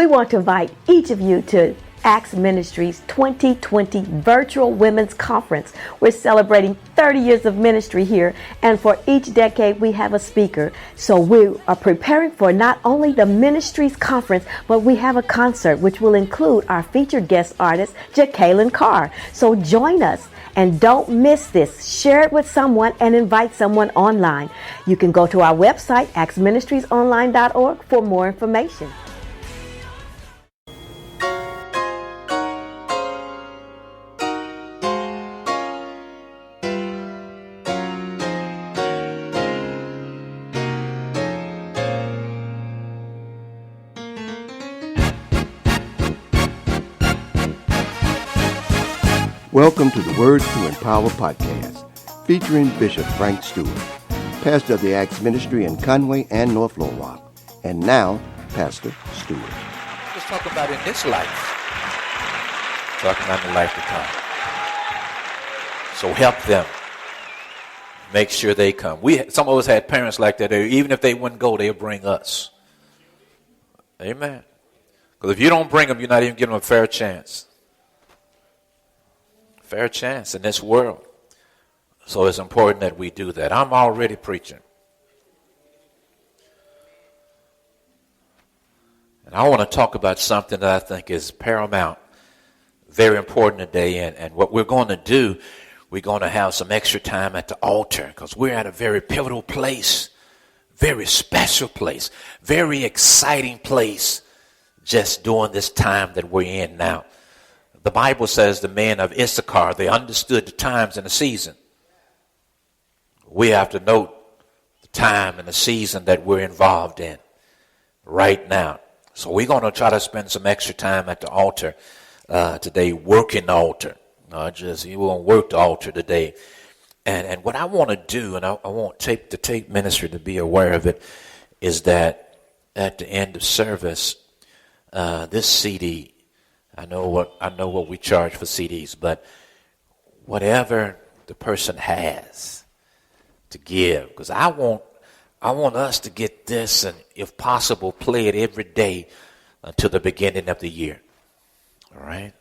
We want to invite each of you to Acts Ministries 2020 Virtual Women's Conference. We're celebrating 30 years of ministry here, and for each decade we have a speaker. So we are preparing for not only the Ministries Conference, but we have a concert which will include our featured guest artist, Jacqueline Carr. So join us and don't miss this. Share it with someone and invite someone online. You can go to our website, actsministriesonline.org, for more information. Welcome to the Word to Empower podcast, featuring Bishop Frank Stewart, pastor of the Acts Ministry in Conway and North Little Rock. And now, Pastor Stewart. Let's talk about in this life. Talking about the life to come. So help them. Make sure they come. Some of us had parents like that. Even if they wouldn't go, they'll bring us. Amen. Because if you don't bring them, you're not even giving them a fair chance. Fair chance in this world. So it's important that we do that. I'm already preaching. And I want to talk about something that I think is paramount, very important today. And what we're going to do, we're going to have some extra time at the altar because we're at a very pivotal place, very special place, very exciting place just during this time that we're in now. The Bible says the men of Issachar, they understood the times and the season. We have to note the time and the season that we're involved in right now. So we're going to try to spend some extra time at the altar today, working the altar. You won't work the altar today. And what I want to do, and I want the tape ministry to be aware of it, is that at the end of service, this CD, I know what we charge for CDs, but whatever the person has to give, because I want us to get this, and if possible, play it every day until the beginning of the year. All right?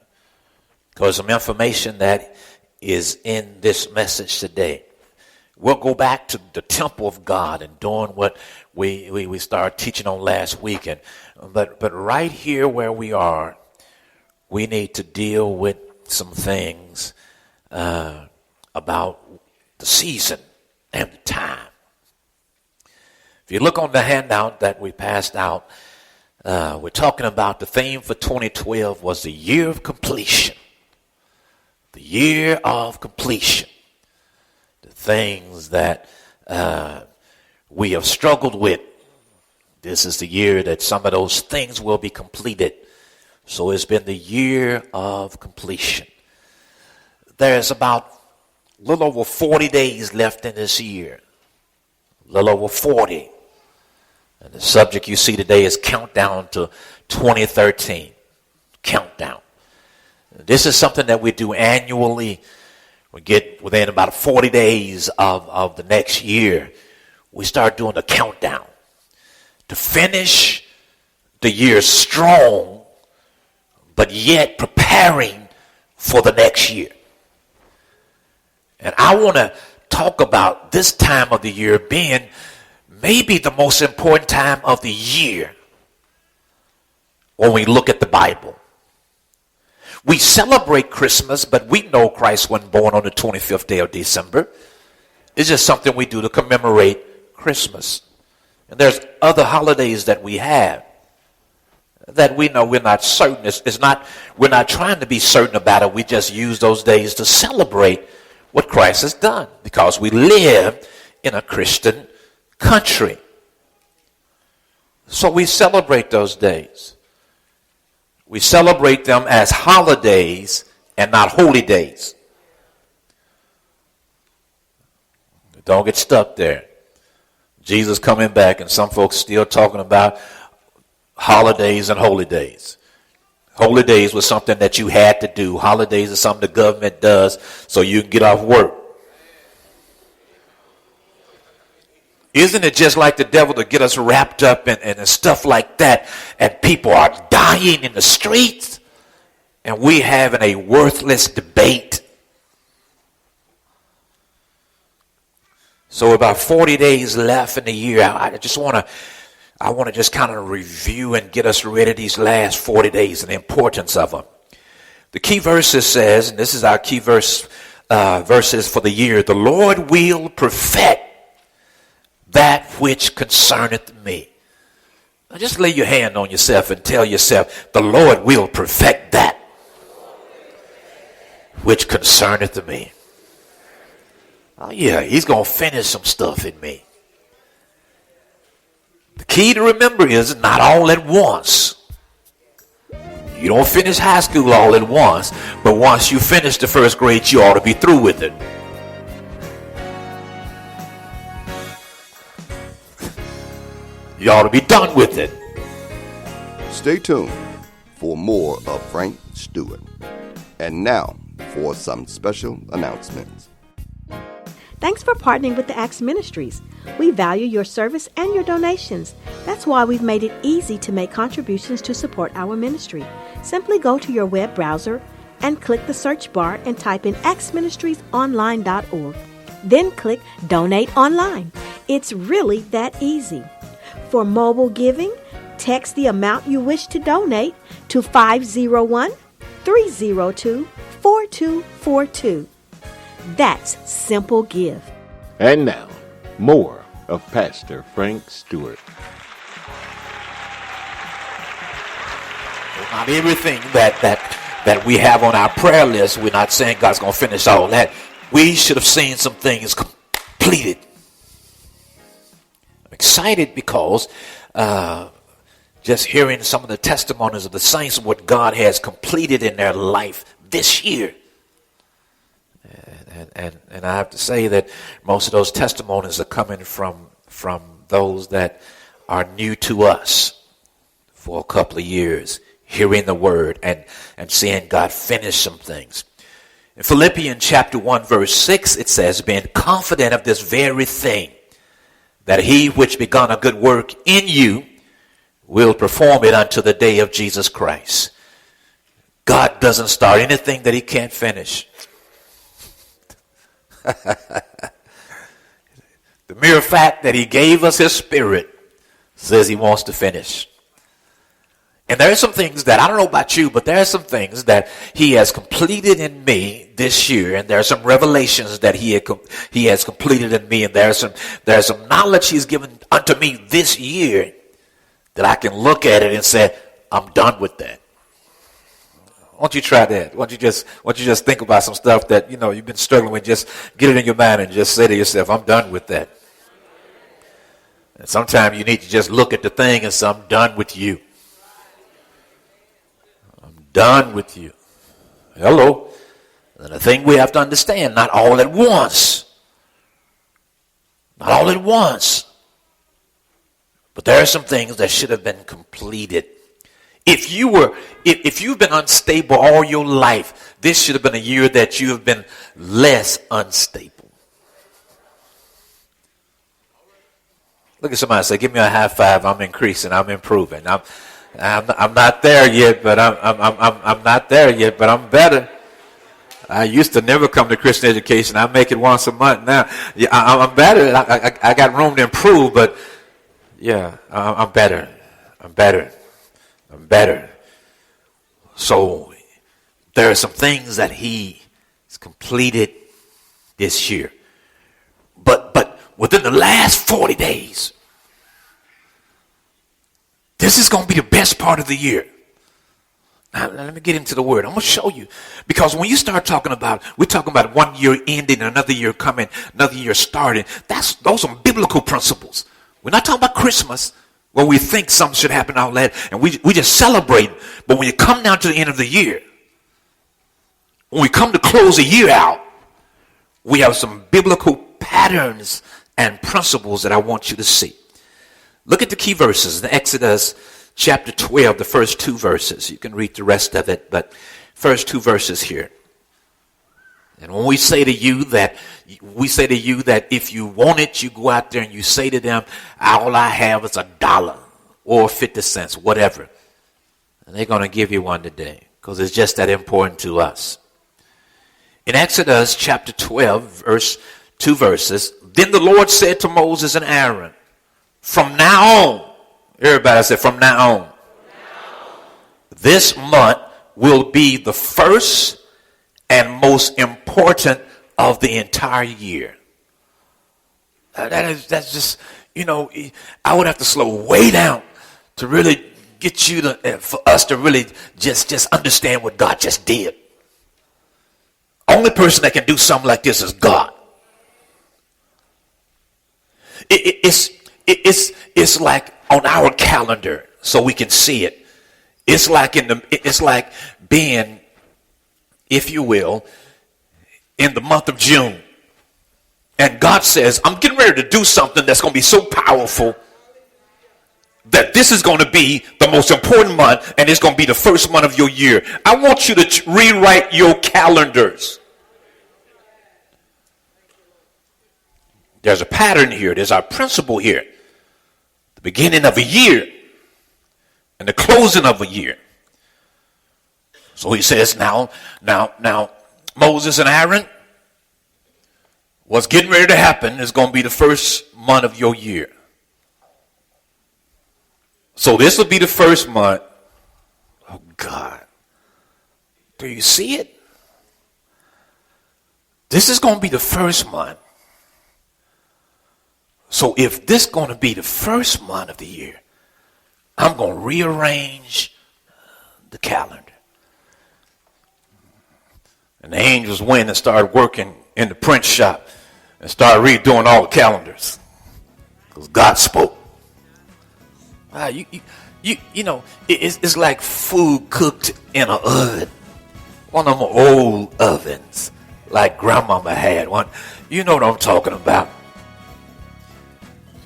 Because some information that is in this message today. We'll go back to the temple of God and doing what we started teaching on last week, but right here where we are, we need to deal with some things about the season and the time. If you look on the handout that we passed out, we're talking about the theme for 2012 was the year of completion. The year of completion. The things that we have struggled with. This is the year that some of those things will be completed. So it's been the year of completion. There's about a little over 40 days left in this year. A little over 40. And the subject you see today is Countdown to 2013. Countdown. This is something that we do annually. We get within about 40 days of the next year. We start doing the countdown. To finish the year strong, but yet preparing for the next year. And I want to talk about this time of the year being maybe the most important time of the year when we look at the Bible. We celebrate Christmas, but we know Christ wasn't born on the 25th day of December. It's just something we do to commemorate Christmas. And there's other holidays that we have that we know we're not certain. We're not trying to be certain about it. We just use those days to celebrate what Christ has done because we live in a Christian country. So we celebrate those days. We celebrate them as holidays and not holy days. Don't get stuck there. Jesus coming back and some folks still talking about holidays and holy days. Holy days was something that you had to do. Holidays is something the government does so you can get off work. Isn't it just like the devil to get us wrapped up in stuff like that, and people are dying in the streets, and we having a worthless debate? So about 40 days left in the year. I want to just kind of review and get us ready these last 40 days and the importance of them. The key verses says, and this is our key verses for the year, the Lord will perfect that which concerneth me. Now just lay your hand on yourself and tell yourself, the Lord will perfect that which concerneth me. Oh yeah, he's going to finish some stuff in me. The key to remember is not all at once. You don't finish high school all at once, but once you finish the first grade, you ought to be through with it. You ought to be done with it. Stay tuned for more of Frank Stewart. And now for some special announcements. Thanks for partnering with the Acts Ministries. We value your service and your donations. That's why we've made it easy to make contributions to support our ministry. Simply go to your web browser and click the search bar and type in actsministriesonline.org. Then click Donate Online. It's really that easy. For mobile giving, text the amount you wish to donate to 501-302-4242. That's Simple Give. And now, more of Pastor Frank Stewart. Not everything that we have on our prayer list, we're not saying God's going to finish all that. We should have seen some things completed. I'm excited because just hearing some of the testimonies of the saints of what God has completed in their life this year. And I have to say that most of those testimonies are coming from those that are new to us for a couple of years, hearing the word and seeing God finish some things. In Philippians chapter 1, verse 6, it says, being confident of this very thing, that he which begun a good work in you will perform it unto the day of Jesus Christ. God doesn't start anything that he can't finish. The mere fact that he gave us his spirit says he wants to finish. And there are some things that, I don't know about you, but there are some things that he has completed in me this year, and there are some revelations that he has completed in me, and there's some knowledge he's given unto me this year that I can look at it and say, I'm done with that. Why don't you try that? Why don't you just think about some stuff that you've been struggling with? Just get it in your mind and just say to yourself, I'm done with that. And sometimes you need to just look at the thing and say, I'm done with you. I'm done with you. Hello. And the thing we have to understand, not all at once. Not all at once. But there are some things that should have been completed. If you've been unstable all your life, this should have been a year that you have been less unstable. Look at somebody and say, give me a high five. I'm increasing. I'm improving. I'm not there yet, but I'm not there yet, but I'm better. I used to never come to Christian education. I make it once a month now. Yeah, I'm better. I got room to improve, but yeah, I'm better. I'm better. I'm better. So there are some things that he has completed this year. But within the last 40 days, this is going to be the best part of the year. Now, let me get into the word. I'm going to show you. Because when you start talking about, we're talking about 1 year ending, another year coming, another year starting. Those are biblical principles. We're not talking about Christmas, where we think something should happen out loud, and we just celebrate. But when you come down to the end of the year, when we come to close the year out, we have some biblical patterns and principles that I want you to see. Look at the key verses in Exodus chapter 12, the first 2 verses. You can read the rest of it, but first 2 verses here. And when we say to you that if you want it, you go out there and you say to them, all I have is $1 or 50 cents, whatever. And they're going to give you one today because it's just that important to us. In Exodus chapter 12, two verses, then the Lord said to Moses and Aaron, from now on, everybody said from now on, this month will be the first and most important of the entire year. That's just, I would have to slow way down to really get you for us to really just understand what God just did. Only person that can do something like this is God. It's like on our calendar, so we can see it. It's like being, if you will, in the month of June. And God says, I'm getting ready to do something that's going to be so powerful that this is going to be the most important month, and it's going to be the first month of your year. I want you to rewrite your calendars. There's a pattern here. There's our principle here. The beginning of a year and the closing of a year. So he says, now, Moses and Aaron, what's getting ready to happen is going to be the first month of your year. So this will be the first month. Oh, God. Do you see it? This is going to be the first month. So if this is going to be the first month of the year, I'm going to rearrange the calendar. And the angels went and started working in the print shop and started redoing all the calendars because God spoke. It's like food cooked in an oven. One of them old ovens like grandmama had one. You know what I'm talking about.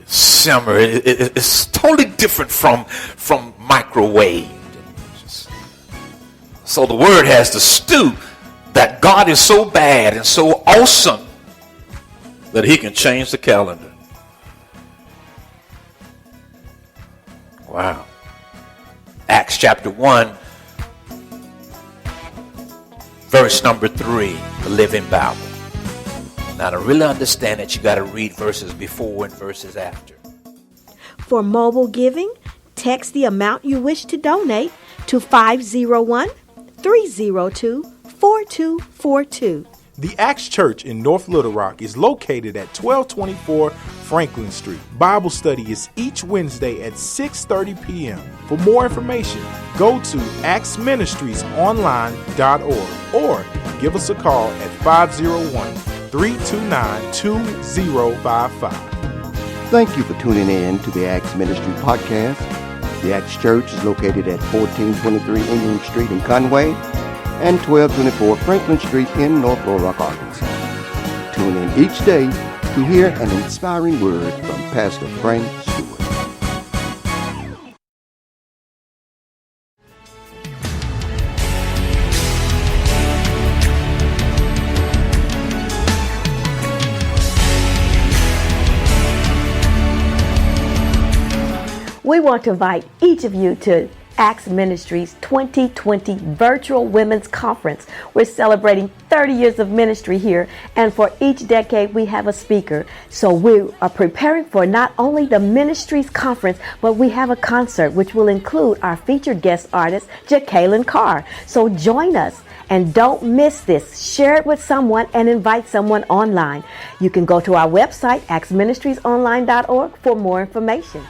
Simmer. It's totally different from microwave. So the word has to stew that God is so bad and so awesome that he can change the calendar. Wow. Acts chapter 1, verse number 3, the Living Bible. Now, to really understand it, you got to read verses before and verses after. For mobile giving, text the amount you wish to donate to 501-302-4242. The Acts Church in North Little Rock is located at 1224 Franklin Street. Bible study is each Wednesday at 6:30 p.m. For more information, go to actsministriesonline.org or give us a call at 501-329-2055. Thank you for tuning in to the Acts Ministry Podcast. The Acts Church is located at 1423 Indian Street in Conway and 1224 Franklin Street in North Little Rock, Arkansas. Tune in each day to hear an inspiring word from Pastor Frank Stewart. We want to invite each of you to Acts Ministries 2020 Virtual Women's Conference. We're celebrating 30 years of ministry here, and for each decade we have a speaker. So we are preparing for not only the Ministries Conference, but we have a concert which will include our featured guest artist, Jacqueline Carr. So join us and don't miss this. Share it with someone and invite someone online. You can go to our website, actsministriesonline.org, for more information.